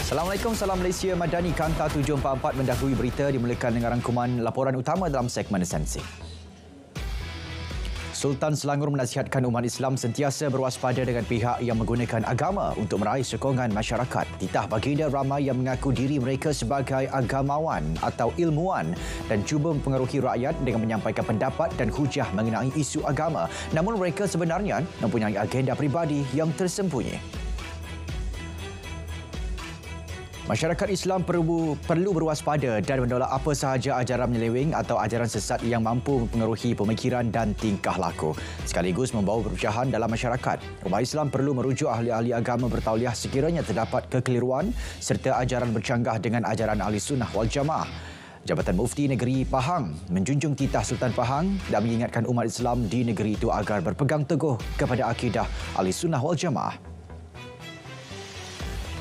Assalamualaikum, salam Malaysia Madani. Kanta 744 mendahului berita dimulakan dengan rangkuman laporan utama dalam segmen esensi. Sultan Selangor menasihatkan umat Islam sentiasa berwaspada dengan pihak yang menggunakan agama untuk meraih sokongan masyarakat. Titah baginda ramai yang mengaku diri mereka sebagai agamawan atau ilmuwan dan cuba mempengaruhi rakyat dengan menyampaikan pendapat dan hujah mengenai isu agama. Namun mereka sebenarnya mempunyai agenda peribadi yang tersembunyi. Masyarakat Islam perlu berwaspada dan menolak apa sahaja ajaran menyeleweng atau ajaran sesat yang mampu mempengaruhi pemikiran dan tingkah laku, sekaligus membawa perpecahan dalam masyarakat. Umat Islam perlu merujuk ahli-ahli agama bertauliah sekiranya terdapat kekeliruan serta ajaran bercanggah dengan ajaran Ahli Sunnah wal Jamaah. Jabatan Mufti Negeri Pahang menjunjung titah Sultan Pahang dan mengingatkan umat Islam di negeri itu agar berpegang teguh kepada akidah Ahli Sunnah wal Jamaah.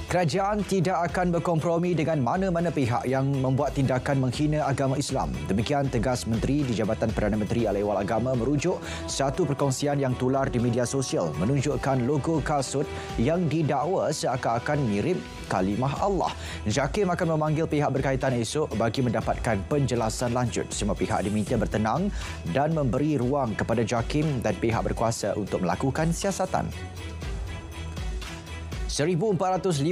Kerajaan tidak akan berkompromi dengan mana-mana pihak yang membuat tindakan menghina agama Islam. Demikian tegas Menteri di Jabatan Perdana Menteri Al-Ehwal Agama merujuk satu perkongsian yang tular di media sosial menunjukkan logo kasut yang didakwa seakan-akan mirip kalimah Allah. JAKIM akan memanggil pihak berkaitan esok bagi mendapatkan penjelasan lanjut. Semua pihak diminta bertenang dan memberi ruang kepada JAKIM dan pihak berkuasa untuk melakukan siasatan. 1,454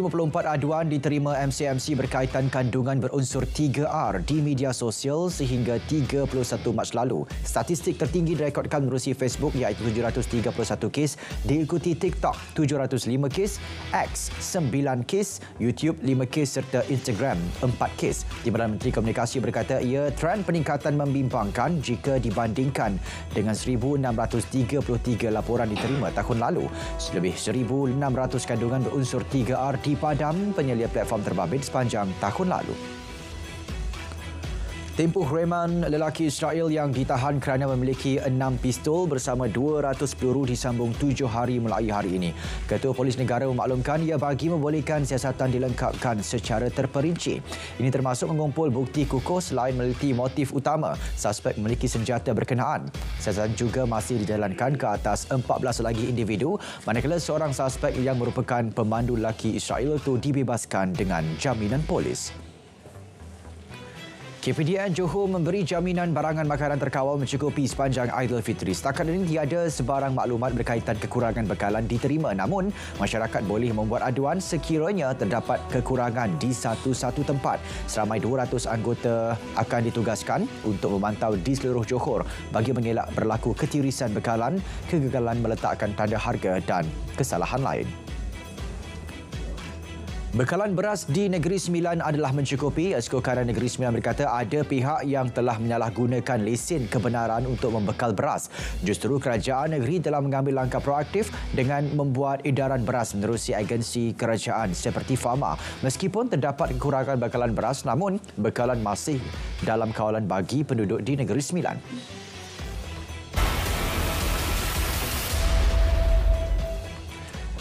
aduan diterima MCMC berkaitan kandungan berunsur 3R di media sosial sehingga 31 Mac lalu. Statistik tertinggi direkodkan menerusi Facebook iaitu 731 kes, diikuti TikTok 705 kes, X 9 kes, YouTube 5 kes serta Instagram 4 kes. Timbalan Menteri Komunikasi berkata ia trend peningkatan membimbangkan jika dibandingkan dengan 1,633 laporan diterima tahun lalu. Lebih 1,600 kandungan berunsur 3R dipadam penyelia platform terbabit sepanjang tahun lalu. Tempoh reman lelaki Israel yang ditahan kerana memiliki 6 pistol bersama 200 peluru disambung 7 hari mulai hari ini. Ketua Polis Negara memaklumkan ia bagi membolehkan siasatan dilengkapkan secara terperinci. Ini termasuk mengumpul bukti kukuh selain meneliti motif utama, suspek memiliki senjata berkenaan. Siasatan juga masih dijalankan ke atas 14 lagi individu, manakala seorang suspek yang merupakan pemandu lelaki Israel itu dibebaskan dengan jaminan polis. KPDN Johor memberi jaminan barangan makanan terkawal mencukupi sepanjang Aidilfitri. Setakat ini tiada sebarang maklumat berkaitan kekurangan bekalan diterima. Namun, masyarakat boleh membuat aduan sekiranya terdapat kekurangan di satu-satu tempat. Seramai 200 anggota akan ditugaskan untuk memantau di seluruh Johor bagi mengelak berlaku ketirisan bekalan, kegagalan meletakkan tanda harga dan kesalahan lain. Bekalan beras di Negeri Sembilan adalah mencukupi. Esko Karan Negeri Sembilan berkata ada pihak yang telah menyalahgunakan lesen kebenaran untuk membekal beras. Justru kerajaan negeri telah mengambil langkah proaktif dengan membuat edaran beras menerusi agensi kerajaan seperti Fama. Meskipun terdapat kekurangan bekalan beras, namun bekalan masih dalam kawalan bagi penduduk di Negeri Sembilan.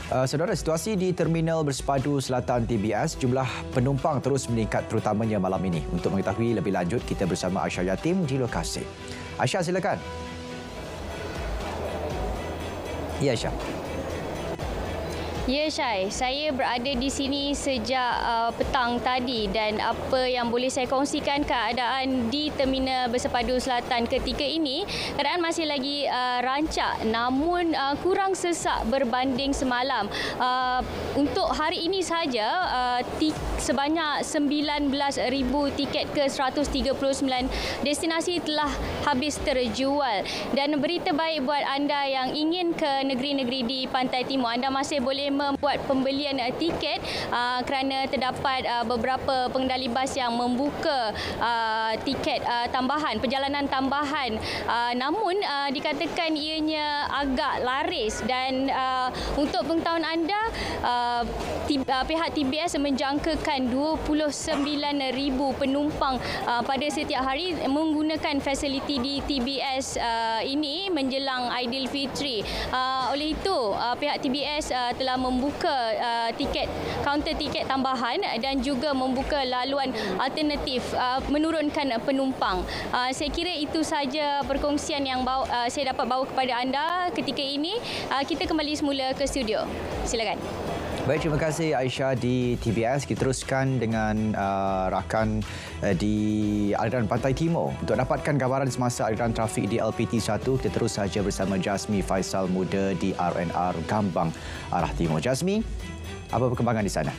Saudara, situasi di Terminal Bersepadu Selatan TBS, jumlah penumpang terus meningkat terutamanya malam ini. Untuk mengetahui lebih lanjut, kita bersama Aisyah Yatim di lokasi. Aisyah, silakan. Ya, Aisyah. Ya, Syai. Saya berada di sini sejak petang tadi dan apa yang boleh saya kongsikan keadaan di Terminal Bersepadu Selatan ketika ini, keadaan masih lagi rancak namun kurang sesak berbanding semalam. Untuk hari ini saja, sebanyak 19,000 tiket ke 139 destinasi telah habis terjual. Dan berita baik buat anda yang ingin ke negeri-negeri di Pantai Timur, anda masih boleh membuat pembelian tiket kerana terdapat beberapa pengendali bas yang membuka tiket tambahan, perjalanan tambahan. Namun dikatakan ianya agak laris dan untuk pengetahuan anda, pihak TBS menjangkakan 29,000 penumpang pada setiap hari menggunakan fasiliti di TBS ini menjelang Aidilfitri. Oleh itu, pihak TBS telah membuka kaunter tiket tambahan dan juga membuka laluan alternatif menurunkan penumpang. Saya kira itu saja perkongsian yang saya dapat bawa kepada anda ketika ini. Kita kembali semula ke studio. Silakan. Baik, terima kasih Aisyah di TBS. Kita teruskan dengan rakan di aliran Pantai Timur. Untuk dapatkan gambaran semasa aliran trafik di LPT1, kita terus saja bersama Jasmi Faisal Muda di RNR Gambang arah Timur. Jasmi, apa perkembangan di sana?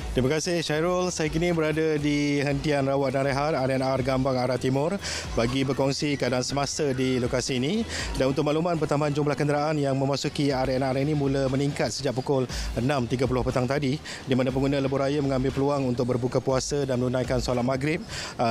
Terima kasih Syairul. Saya kini berada di hentian rawat dan rehat RNR Gambang arah Timur bagi berkongsi keadaan semasa di lokasi ini. Dan untuk makluman, pertambahan jumlah kenderaan yang memasuki RNR ini mula meningkat sejak pukul 6.30 petang tadi, di mana pengguna lebuh raya mengambil peluang untuk berbuka puasa dan menunaikan solat maghrib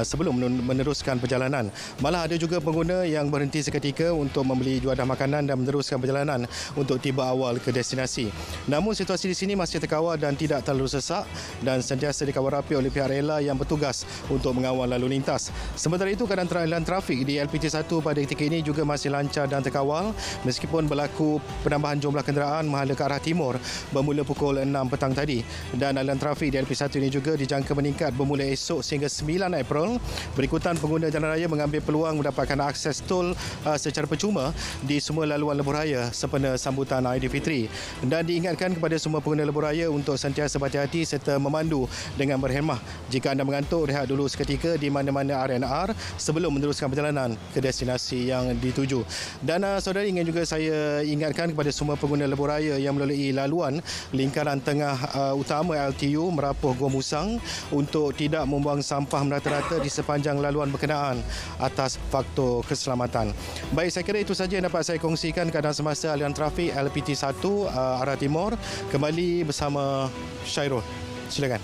sebelum meneruskan perjalanan. Malah ada juga pengguna yang berhenti seketika untuk membeli juadah makanan dan meneruskan perjalanan untuk tiba awal ke destinasi. Namun situasi di sini masih terkawal dan tidak terlalu sesak dan sentiasa dikawal rapi oleh pihak rela yang bertugas untuk mengawal lalu lintas. Sementara itu, keadaan trafik di LPT1 pada ketika ini juga masih lancar dan terkawal meskipun berlaku penambahan jumlah kenderaan menghala ke arah timur bermula pukul 6 petang tadi. Dan aliran trafik di LPT1 ini juga dijangka meningkat bermula esok sehingga 9 April. Berikutan, pengguna jalan raya mengambil peluang mendapatkan akses tol secara percuma di semua laluan lebuh raya sempena sambutan Aidilfitri. Dan diingatkan kepada semua pengguna lebuh raya untuk sentiasa berhati-hati serta memandu dengan berhemah. Jika anda mengantuk, rehat dulu seketika di mana-mana RNR sebelum meneruskan perjalanan ke destinasi yang dituju. Dan saudari, ingin juga saya ingatkan kepada semua pengguna lebuh raya yang melalui laluan lingkaran tengah utama LTU Merapuh Gua Musang untuk tidak membuang sampah merata-rata di sepanjang laluan berkenaan atas faktor keselamatan. Baik, saya kira itu saja yang dapat saya kongsikan keadaan semasa aliran trafik LPT1 arah timur. Kembali bersama Syairul. Silakan.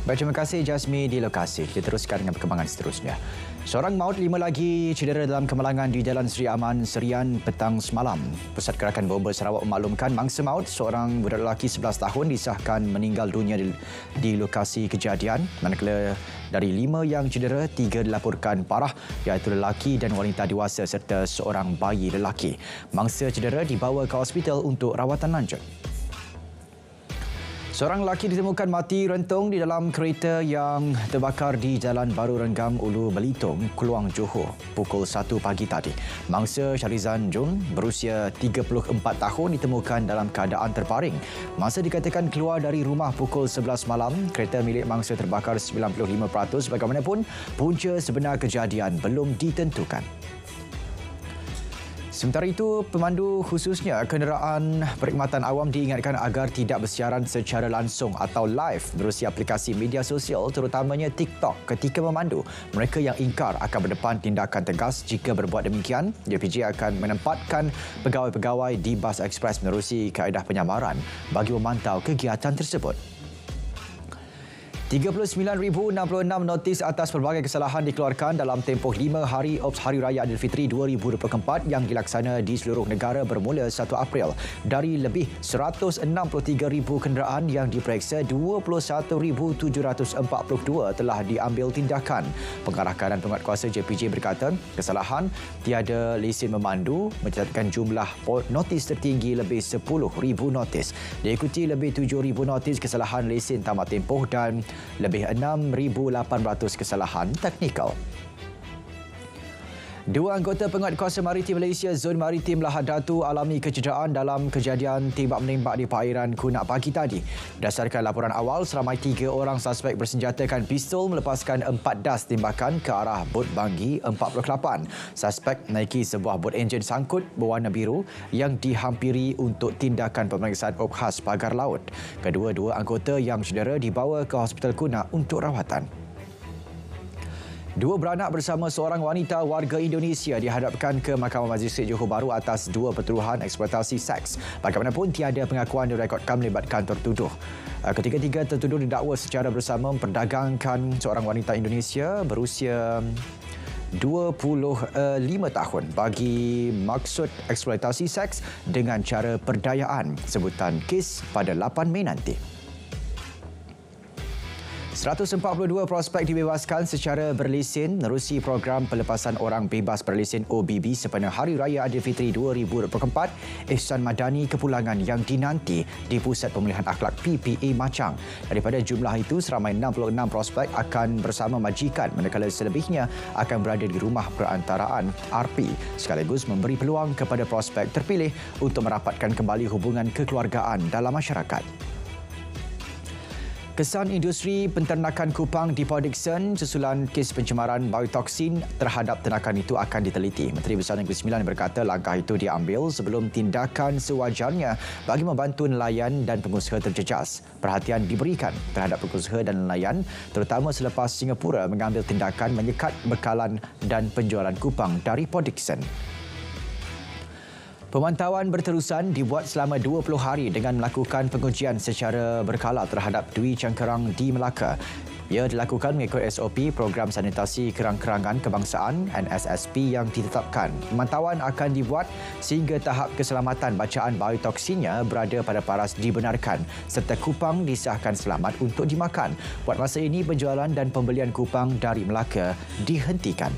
Baik, terima kasih Jasmi di lokasi. Kita teruskan dengan perkembangan seterusnya. Seorang maut, 5 lagi cedera dalam kemalangan di Jalan Seri Aman, Serian petang semalam. Pusat Gerakan Bomba Sarawak memaklumkan mangsa maut seorang budak lelaki 11 tahun disahkan meninggal dunia di lokasi kejadian. Manakala dari 5 yang cedera, 3 dilaporkan parah, iaitu lelaki dan wanita dewasa serta seorang bayi lelaki. Mangsa cedera dibawa ke hospital untuk rawatan lanjut. Seorang lelaki ditemukan mati rentung di dalam kereta yang terbakar di Jalan Baru Renggam, Ulu Belitung, Keluang, Johor pukul 1 pagi tadi. Mangsa Syarizan Jun berusia 34 tahun ditemukan dalam keadaan terbaring. Masa dikatakan keluar dari rumah pukul 11 malam, kereta milik mangsa terbakar 95%. Bagaimanapun, punca sebenar kejadian belum ditentukan. Sementara itu, pemandu khususnya kenderaan perkhidmatan awam diingatkan agar tidak bersiaran secara langsung atau live menerusi aplikasi media sosial terutamanya TikTok ketika memandu. Mereka yang ingkar akan berdepan tindakan tegas jika berbuat demikian. JPJ akan menempatkan pegawai-pegawai di bas ekspres menerusi kaedah penyamaran bagi memantau kegiatan tersebut. 39,066 notis atas pelbagai kesalahan dikeluarkan dalam tempoh 5 hari Ops Hari Raya Aidilfitri 2024 yang dilaksana di seluruh negara bermula 1 April. Dari lebih 163,000 kenderaan yang diperiksa, 21,742 telah diambil tindakan. Pengarah keadaan penguatkuasa JPJ berkata, kesalahan tiada lesen memandu mencatatkan jumlah notis tertinggi lebih 10,000 notis. Diikuti lebih 7,000 notis kesalahan lesen tamat tempoh dan lebih 6,800 kesalahan teknikal. 2 anggota penguatkuasa maritim Malaysia Zon Maritim Lahad Datu alami kecederaan dalam kejadian tembak-menembak di perairan Kunak pagi tadi. Berdasarkan laporan awal, seramai 3 orang suspek bersenjatakan pistol melepaskan 4 das tembakan ke arah bot Banggi 48. Suspek menaiki sebuah bot enjin sangkut berwarna biru yang dihampiri untuk tindakan pemeriksaan khas pagar laut. Kedua-dua anggota yang cedera dibawa ke Hospital Kunak untuk rawatan. 2 beranak bersama seorang wanita warga Indonesia dihadapkan ke Mahkamah Magistrate Johor Bahru atas 2 pertuduhan eksploitasi seks. Bagaimanapun, tiada pengakuan direkodkan melibatkan tertuduh. Ketiga-tiga tertuduh didakwa secara bersama memperdagangkan seorang wanita Indonesia berusia 25 tahun bagi maksud eksploitasi seks dengan cara perdayaan. Sebutan kes pada 8 Mei nanti. 142 prospek dibebaskan secara berlesen menerusi program pelepasan orang bebas berlesen OBB sepanjang Hari Raya Aidilfitri 2024. Ihsan Madani kepulangan yang dinanti di Pusat Pemulihan Akhlak PPA Machang. Daripada jumlah itu, seramai 66 prospek akan bersama majikan, manakala selebihnya akan berada di rumah perantaraan RP, sekaligus memberi peluang kepada prospek terpilih untuk merapatkan kembali hubungan kekeluargaan dalam masyarakat. Kesan industri penternakan kupang di Port Dickson susulan kes pencemaran biotoksin terhadap ternakan itu akan diteliti. Menteri Besar Negeri Sembilan berkata langkah itu diambil sebelum tindakan sewajarnya bagi membantu nelayan dan pengusaha terjejas. Perhatian diberikan terhadap pengusaha dan nelayan terutama selepas Singapura mengambil tindakan menyekat bekalan dan penjualan kupang dari Port Dickson. Pemantauan berterusan dibuat selama 20 hari dengan melakukan pengujian secara berkala terhadap Dwi Cangkerang di Melaka. Ia dilakukan mengikut SOP Program Sanitasi Kerang-Kerangan Kebangsaan NSSP yang ditetapkan. Pemantauan akan dibuat sehingga tahap keselamatan bacaan biotoksinnya berada pada paras dibenarkan serta kupang disahkan selamat untuk dimakan. Buat masa ini, penjualan dan pembelian kupang dari Melaka dihentikan.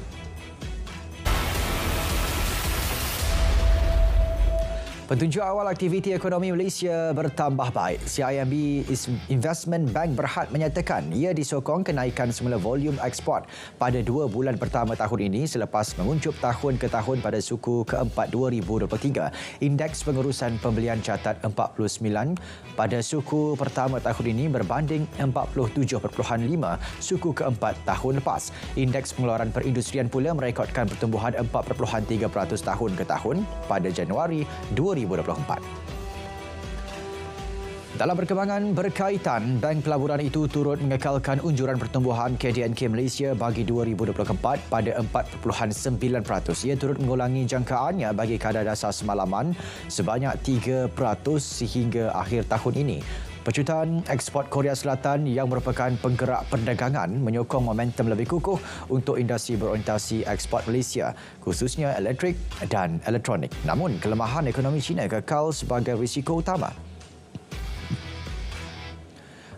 Petunjuk awal aktiviti ekonomi Malaysia bertambah baik. CIMB Investment Bank Berhad menyatakan ia disokong kenaikan semula volume ekspor pada 2 bulan pertama tahun ini selepas menguncup tahun ke tahun pada suku keempat 2023. Indeks pengurusan pembelian catat 49 pada suku pertama tahun ini berbanding 47.5 suku keempat tahun lepas. Indeks pengeluaran perindustrian pula merekodkan pertumbuhan 4.3% tahun ke tahun pada Januari 2024. Dalam perkembangan berkaitan, Bank Pelaburan itu turut mengekalkan unjuran pertumbuhan KDNK Malaysia bagi 2024 pada 4.9%. Ia turut mengulangi jangkaannya bagi kadar dasar semalaman sebanyak 3% sehingga akhir tahun ini. Pecutan ekspor Korea Selatan yang merupakan penggerak perdagangan menyokong momentum lebih kukuh untuk industri berorientasi ekspor Malaysia, khususnya elektrik dan elektronik. Namun, kelemahan ekonomi China kekal sebagai risiko utama.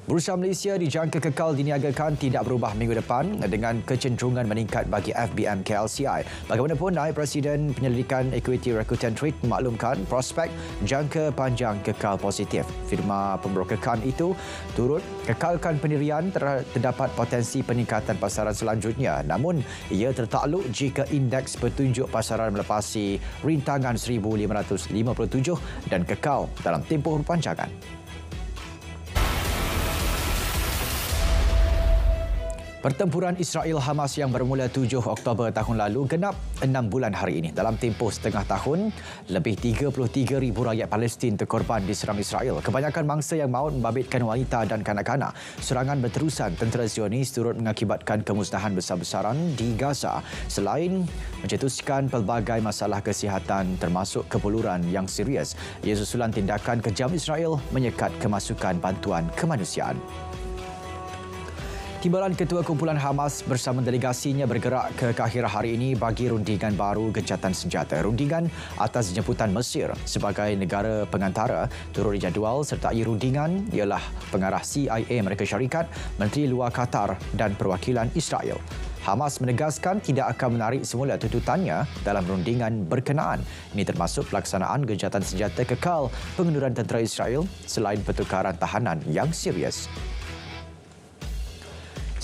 Bursa Malaysia dijangka kekal diniagakan tidak berubah minggu depan dengan kecenderungan meningkat bagi FBM KLCI. Bagaimanapun, Naib Presiden Penyelidikan Equity Rakuten Trade memaklumkan prospek jangka panjang kekal positif. Firma pemberokekan itu turut kekalkan pendirian terdapat potensi peningkatan pasaran selanjutnya. Namun, ia tertakluk jika indeks petunjuk pasaran melepasi rintangan 1,557 dan kekal dalam tempoh perpanjangan. Pertempuran Israel-Hamas yang bermula 7 Oktober tahun lalu genap 6 bulan hari ini. Dalam tempoh setengah tahun, lebih 33,000 rakyat Palestin terkorban diserang Israel. Kebanyakan mangsa yang maut membabitkan wanita dan kanak-kanak. Serangan berterusan tentera Zionis turut mengakibatkan kemusnahan besar-besaran di Gaza. Selain mencetuskan pelbagai masalah kesihatan termasuk kepuluran yang serius, ia susulan tindakan kejam Israel menyekat kemasukan bantuan kemanusiaan. Timbalan Ketua Kumpulan Hamas bersama delegasinya bergerak ke Kahirah hari ini bagi rundingan baru gencatan senjata. Rundingan atas jemputan Mesir sebagai negara pengantara turut dijadual sertai rundingan ialah pengarah CIA Amerika Syarikat, Menteri Luar Qatar dan perwakilan Israel. Hamas menegaskan tidak akan menarik semula tuntutannya dalam rundingan berkenaan. Ini termasuk pelaksanaan gencatan senjata kekal, pengunduran tentera Israel selain pertukaran tahanan yang serius.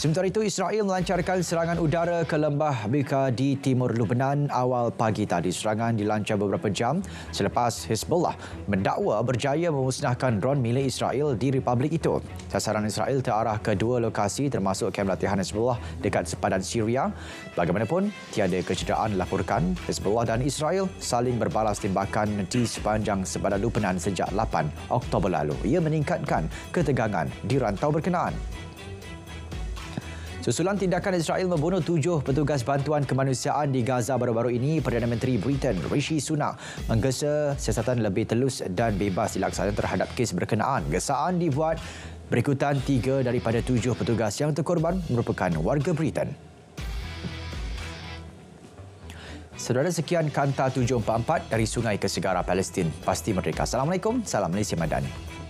Sementara itu, Israel melancarkan serangan udara ke lembah Bekaa di timur Lebanon awal pagi tadi. Serangan dilancar beberapa jam selepas Hezbollah mendakwa berjaya memusnahkan dron milik Israel di Republik itu. Sasaran Israel terarah ke 2 lokasi termasuk kem latihan Hezbollah dekat sepadan Syria. Bagaimanapun, tiada kecederaan dilaporkan. Hezbollah dan Israel saling berbalas tembakan di sepanjang sepadan Lebanon sejak 8 Oktober lalu. Ia meningkatkan ketegangan di rantau berkenaan. Susulan tindakan Israel membunuh 7 petugas bantuan kemanusiaan di Gaza baru-baru ini, Perdana Menteri Britain Rishi Sunak menggesa siasatan lebih telus dan bebas dilaksanakan terhadap kes berkenaan. Gesaan dibuat berikutan 3 daripada 7 petugas yang terkorban merupakan warga Britain. Saudara, sekian Kanta 744 dari Sungai ke Segara Palestin. Pasti merdeka. Assalamualaikum. Salam Malaysia Madani.